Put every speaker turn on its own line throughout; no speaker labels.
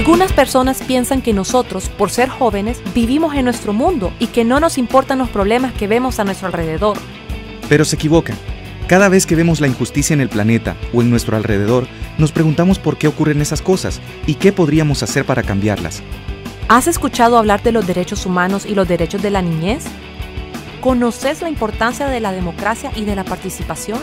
Algunas personas piensan que nosotros, por ser jóvenes, vivimos en nuestro mundo y que no nos importan los problemas que vemos a nuestro alrededor.
Pero se equivocan. Cada vez que vemos la injusticia en el planeta o en nuestro alrededor, nos preguntamos por qué ocurren esas cosas y qué podríamos hacer para cambiarlas.
¿Has escuchado hablar de los derechos humanos y los derechos de la niñez? ¿Conoces la importancia de la democracia y de la participación?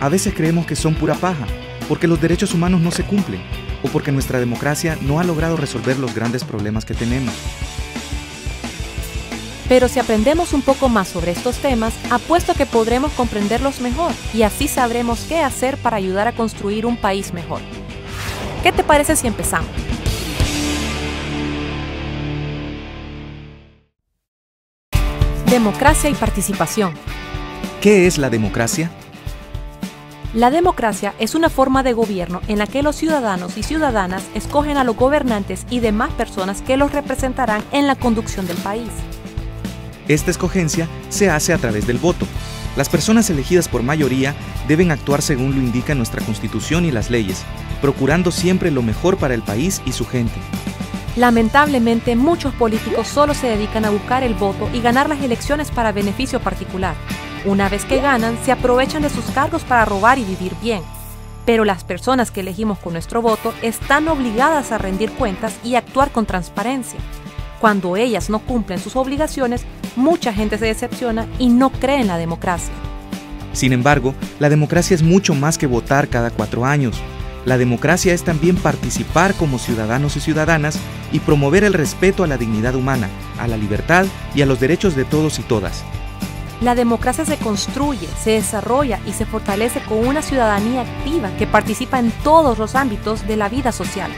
A veces creemos que son pura paja, porque los derechos humanos no se cumplen, o porque nuestra democracia no ha logrado resolver los grandes problemas que tenemos.
Pero si aprendemos un poco más sobre estos temas, apuesto que podremos comprenderlos mejor y así sabremos qué hacer para ayudar a construir un país mejor. ¿Qué te parece si empezamos? Democracia y participación.
¿Qué es la democracia?
La democracia es una forma de gobierno en la que los ciudadanos y ciudadanas escogen a los gobernantes y demás personas que los representarán en la conducción del país.
Esta escogencia se hace a través del voto. Las personas elegidas por mayoría deben actuar según lo indica nuestra Constitución y las leyes, procurando siempre lo mejor para el país y su gente.
Lamentablemente, muchos políticos solo se dedican a buscar el voto y ganar las elecciones para beneficio particular. Una vez que ganan, se aprovechan de sus cargos para robar y vivir bien. Pero las personas que elegimos con nuestro voto están obligadas a rendir cuentas y actuar con transparencia. Cuando ellas no cumplen sus obligaciones, mucha gente se decepciona y no cree en la democracia.
Sin embargo, la democracia es mucho más que votar cada 4 años. La democracia es también participar como ciudadanos y ciudadanas y promover el respeto a la dignidad humana, a la libertad y a los derechos de todos y todas.
La democracia se construye, se desarrolla y se fortalece con una ciudadanía activa que participa en todos los ámbitos de la vida social.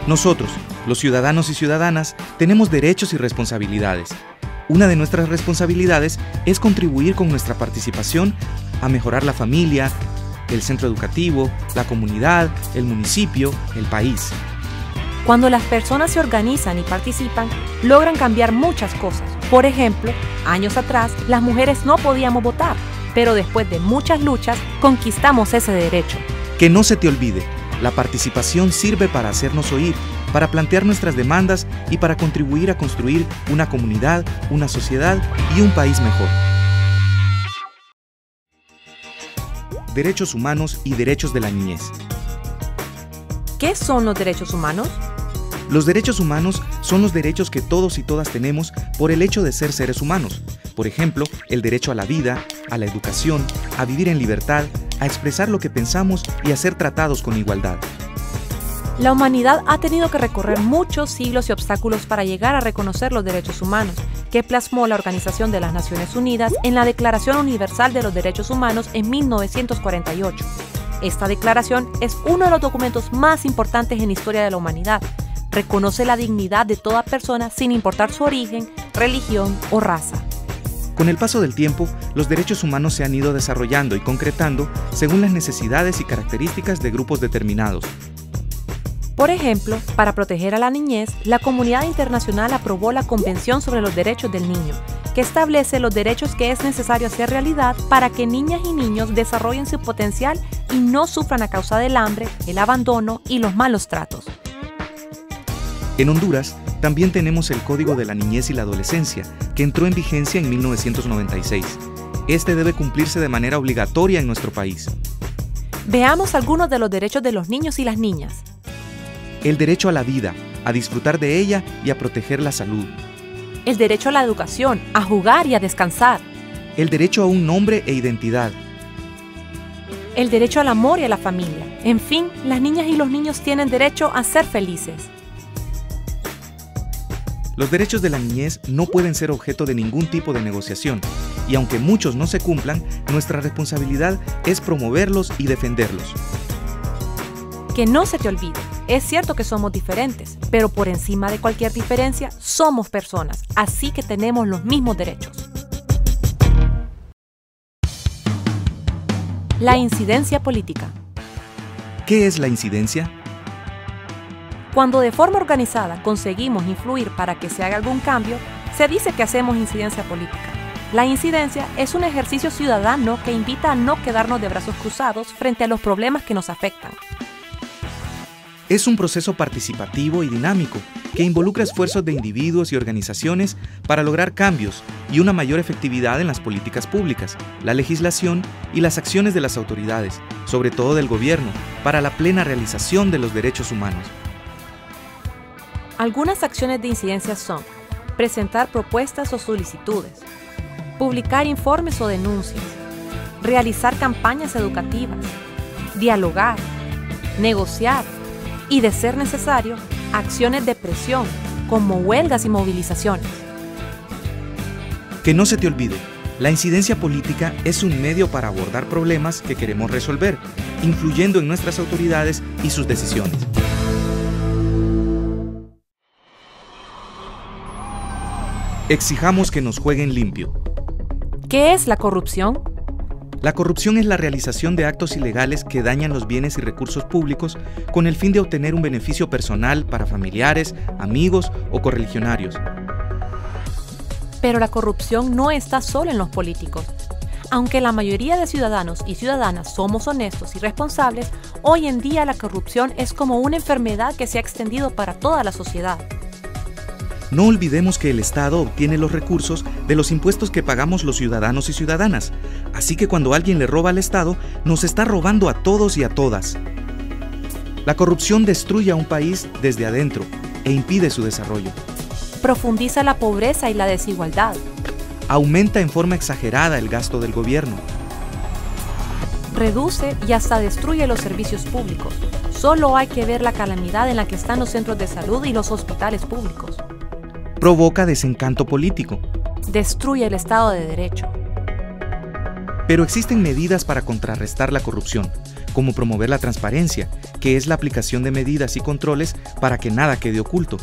Nosotros, los ciudadanos y ciudadanas, tenemos derechos y responsabilidades. Una de nuestras responsabilidades es contribuir con nuestra participación a mejorar la familia, el centro educativo, la comunidad, el municipio, el país.
Cuando las personas se organizan y participan, logran cambiar muchas cosas. Por ejemplo, años atrás, las mujeres no podíamos votar, pero después de muchas luchas, conquistamos ese derecho.
Que no se te olvide, la participación sirve para hacernos oír, para plantear nuestras demandas y para contribuir a construir una comunidad, una sociedad y un país mejor. Derechos humanos y derechos de la niñez.
¿Qué son los derechos humanos?
Los derechos humanos son los derechos que todos y todas tenemos por el hecho de ser seres humanos. Por ejemplo, el derecho a la vida, a la educación, a vivir en libertad, a expresar lo que pensamos y a ser tratados con igualdad.
La humanidad ha tenido que recorrer muchos siglos y obstáculos para llegar a reconocer los derechos humanos, que plasmó la Organización de las Naciones Unidas en la Declaración Universal de los Derechos Humanos en 1948. Esta declaración es uno de los documentos más importantes en la historia de la humanidad. Reconoce la dignidad de toda persona sin importar su origen, religión o raza.
Con el paso del tiempo, los derechos humanos se han ido desarrollando y concretando según las necesidades y características de grupos determinados.
Por ejemplo, para proteger a la niñez, la comunidad internacional aprobó la Convención sobre los Derechos del Niño, que establece los derechos que es necesario hacer realidad para que niñas y niños desarrollen su potencial y no sufran a causa del hambre, el abandono y los malos tratos.
En Honduras, también tenemos el Código de la Niñez y la Adolescencia, que entró en vigencia en 1996. Este debe cumplirse de manera obligatoria en nuestro país.
Veamos algunos de los derechos de los niños y las niñas.
El derecho a la vida, a disfrutar de ella y a proteger la salud.
El derecho a la educación, a jugar y a descansar.
El derecho a un nombre e identidad.
El derecho al amor y a la familia. En fin, las niñas y los niños tienen derecho a ser felices.
Los derechos de la niñez no pueden ser objeto de ningún tipo de negociación, y aunque muchos no se cumplan, nuestra responsabilidad es promoverlos y defenderlos.
Que no se te olvide, es cierto que somos diferentes, pero por encima de cualquier diferencia, somos personas, así que tenemos los mismos derechos. La incidencia política.
¿Qué es la incidencia?
Cuando de forma organizada conseguimos influir para que se haga algún cambio, se dice que hacemos incidencia política. La incidencia es un ejercicio ciudadano que invita a no quedarnos de brazos cruzados frente a los problemas que nos afectan.
Es un proceso participativo y dinámico que involucra esfuerzos de individuos y organizaciones para lograr cambios y una mayor efectividad en las políticas públicas, la legislación y las acciones de las autoridades, sobre todo del gobierno, para la plena realización de los derechos humanos.
Algunas acciones de incidencia son presentar propuestas o solicitudes, publicar informes o denuncias, realizar campañas educativas, dialogar, negociar y, de ser necesario, acciones de presión, como huelgas y movilizaciones.
Que no se te olvide, la incidencia política es un medio para abordar problemas que queremos resolver, influyendo en nuestras autoridades y sus decisiones. Exijamos que nos jueguen limpio.
¿Qué es la corrupción?
La corrupción es la realización de actos ilegales que dañan los bienes y recursos públicos con el fin de obtener un beneficio personal para familiares, amigos o correligionarios.
Pero la corrupción no está solo en los políticos. Aunque la mayoría de ciudadanos y ciudadanas somos honestos y responsables, hoy en día la corrupción es como una enfermedad que se ha extendido para toda la sociedad.
No olvidemos que el Estado obtiene los recursos de los impuestos que pagamos los ciudadanos y ciudadanas, así que cuando alguien le roba al Estado, nos está robando a todos y a todas. La corrupción destruye a un país desde adentro e impide su desarrollo.
Profundiza la pobreza y la desigualdad.
Aumenta en forma exagerada el gasto del gobierno.
Reduce y hasta destruye los servicios públicos. Solo hay que ver la calamidad en la que están los centros de salud y los hospitales públicos.
Provoca desencanto político.
Destruye el Estado de Derecho.
Pero existen medidas para contrarrestar la corrupción, como promover la transparencia, que es la aplicación de medidas y controles para que nada quede oculto.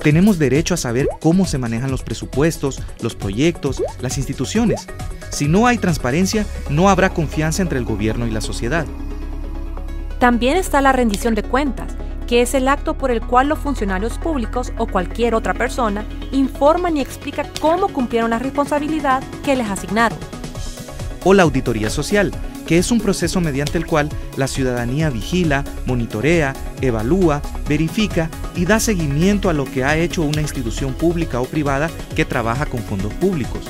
Tenemos derecho a saber cómo se manejan los presupuestos, los proyectos, las instituciones. Si no hay transparencia, no habrá confianza entre el gobierno y la sociedad.
También está la rendición de cuentas, que es el acto por el cual los funcionarios públicos o cualquier otra persona informan y explican cómo cumplieron la responsabilidad que les asignaron.
O la auditoría social, que es un proceso mediante el cual la ciudadanía vigila, monitorea, evalúa, verifica y da seguimiento a lo que ha hecho una institución pública o privada que trabaja con fondos públicos.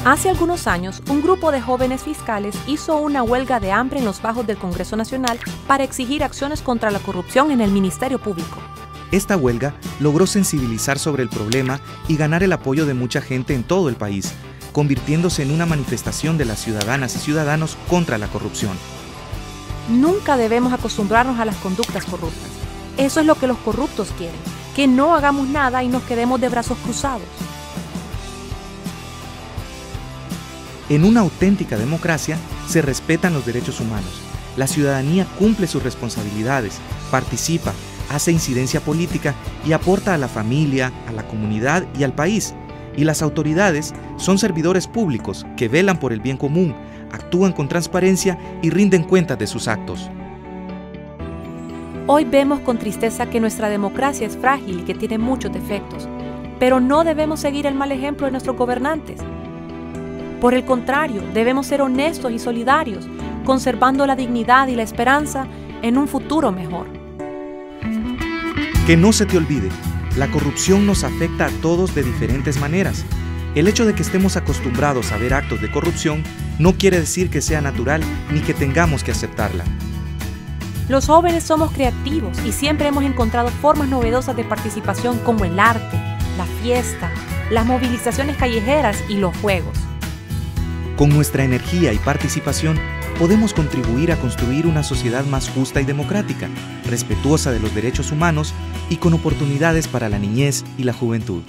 Hace algunos años, un grupo de jóvenes fiscales hizo una huelga de hambre en los bajos del Congreso Nacional para exigir acciones contra la corrupción en el Ministerio Público.
Esta huelga logró sensibilizar sobre el problema y ganar el apoyo de mucha gente en todo el país, convirtiéndose en una manifestación de las ciudadanas y ciudadanos contra la corrupción.
Nunca debemos acostumbrarnos a las conductas corruptas. Eso es lo que los corruptos quieren, que no hagamos nada y nos quedemos de brazos cruzados.
En una auténtica democracia se respetan los derechos humanos. La ciudadanía cumple sus responsabilidades, participa, hace incidencia política y aporta a la familia, a la comunidad y al país. Y las autoridades son servidores públicos que velan por el bien común, actúan con transparencia y rinden cuentas de sus actos.
Hoy vemos con tristeza que nuestra democracia es frágil y que tiene muchos defectos, pero no debemos seguir el mal ejemplo de nuestros gobernantes. Por el contrario, debemos ser honestos y solidarios, conservando la dignidad y la esperanza en un futuro mejor.
Que no se te olvide, la corrupción nos afecta a todos de diferentes maneras. El hecho de que estemos acostumbrados a ver actos de corrupción no quiere decir que sea natural ni que tengamos que aceptarla.
Los jóvenes somos creativos y siempre hemos encontrado formas novedosas de participación como el arte, la fiesta, las movilizaciones callejeras y los juegos.
Con nuestra energía y participación, podemos contribuir a construir una sociedad más justa y democrática, respetuosa de los derechos humanos y con oportunidades para la niñez y la juventud.